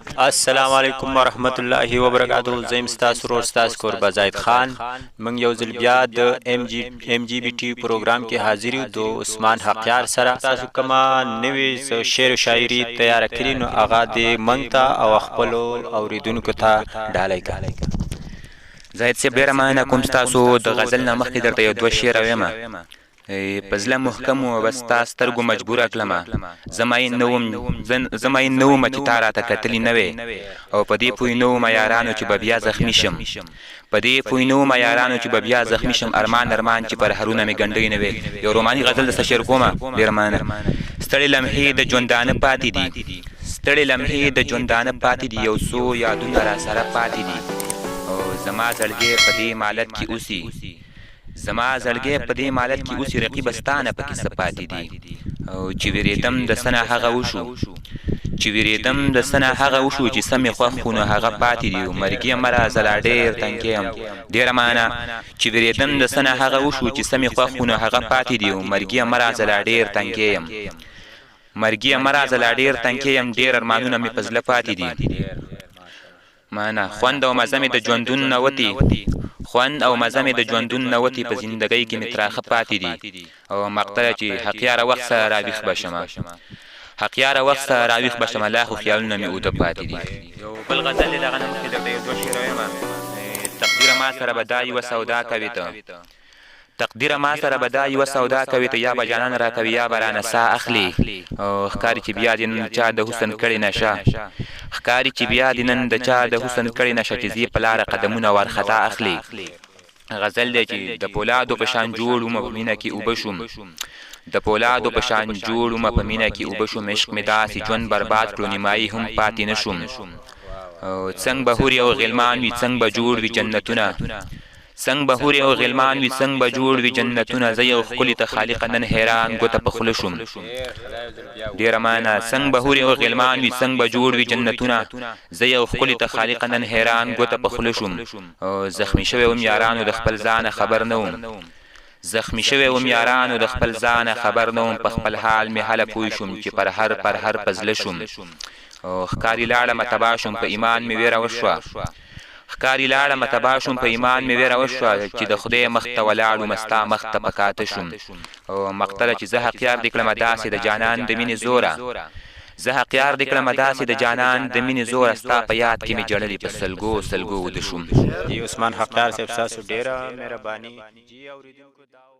السلام علیکم ورحمت الله وبرکاتہ. زیم ستاسو ورور ستاسو کوربه زاید خان. موږ یو ځل بیا د ام جی بی ټي پروګرام کې حاضر یو د عثمان حقیار سره. تاسو کومه نوې شعر او شاعري تیار کړی نو هغه د موږ ته او خپلو اوریدونکو ته ډالۍ کړئ. زاید صاحب ډېره مننه کوم ستاسو د غزل نه مخکې درته یو دوه شعر وایم. په زړه محکم و بس ستا سترګو مجبوره کړمه، زه مین نه وم چې تا راته کتلي نه وې، او په دې پوه نه وم یارانو چې به بیا زخمي شم، په دې پوه نه وم یارانو چې به بیا زخمي شم، ارمان ارمان چې پر هرونه مې ګنډۍ نه وې. یو روماني غزل درته شعر کومه. ډېره مننه. ستړې لمحې د ژوندانه پاتې دي، ستړې لمحې د ژوندانه پاتې دي، یو څو یادونه را سره پاتې دي، او زما زړګی په دې مالت کې اوسي، زما زړګی په دې مالت کې اوسي، رقیبه ستا نه پکې څه پاتې دي، او چې وېرېدم د څه نه هغه وشو، چې وېرېدم د څه نه هغه وشو، چې څه مې خوښ نو هغه پاتې دي، مرګي مه راځه لا ډېر تنګ یم. ډېره مننه. چې وېرېدم د څه نه هغه وشو، چې څه مې خوښ نو هغه پاتې دي، مرګي مه راځه لا ډېر تنګ یم، مرګي مه راځه لا ډېر تنګ یم، ډېر ارمانونه مې په زړه پاتې دي. مننه. خوند او مزه مې د ژوندون نه وتي، خوند او مزه مې د ژوندون نه وتي، په زندګۍ کې مې تراخه پاتې دي، او مقتله چې حقیاره وخت سره راویښ به شمه، حقیاره وخت سره راویښ به شمه، لا خو خیالونه مې اوده پاتې دي. یو بل غزل دی دغه نه مخکې درته یو دوه شعر وایم. تقدیره ما سره به دا یوه سودا کوې ته، تقدیره ما سره به دا یوه سودا کوې ته، یا به جانان راکوي یا به رانه ساه اخلي، او ښکاري چې بیا دې نن چا د حسن کړې نشه، ښکاري چې بیا دې نن د چا د حسن کړې نشه، چې ځي په لاره قدمونه وارخطا اخلي. غزل دی چې د پولادو په شان جوړ ومه په مینه کې اوبه شوم، د پولادو په شان جوړ ومه په مینه کې اوبه شوم، عشق مې داسې ژوند برباد کړو نیمایي هم پاتې نه شوم، څنګ به هورې او غلمان وي څنګ به جوړ وي جنتونه، څنګ به هورې او غلمان وي څنګ به جوړ وي جنتونه، زه یو ښکلي ته خالقه نن حیران ګوته په خوله شوم. ډېره مننه. څنګ به هورې او غلمان وي څنګ به جوړ وي جنتونه، زه یو ښکلي ته خالقه نن حیران ګوته په خوله شوم، او زخمي شوی وم یارانو د خپل ځانه خبر نه وم، زخمي شوی وم یارانو د خپل ځانه خبر نه وم، په خپل حال مې هله پوه شوم چې پر هر په زړه شوم، او ښکاري لاړمه تباه شوم، په ایمان مې ویره وشوه، ښکاري لاړمه تباه شوم، په ایمان مې ویره وشوه، چې د خدای مخ ته ولاړم ستا مخ ته په کاته شوم، او مقتله چې زه حقیار دې کړمه داسې د جانان د مینې زوره، زه حقیار دې کړمه داسې د جانان د مینې زوره، ستا په یاد کې مې جړلې په سلګو سلګو وده شوم. جی عثمان حقیار صاحب ستاسو ډېره مهرباني. جی اوریدونکو دا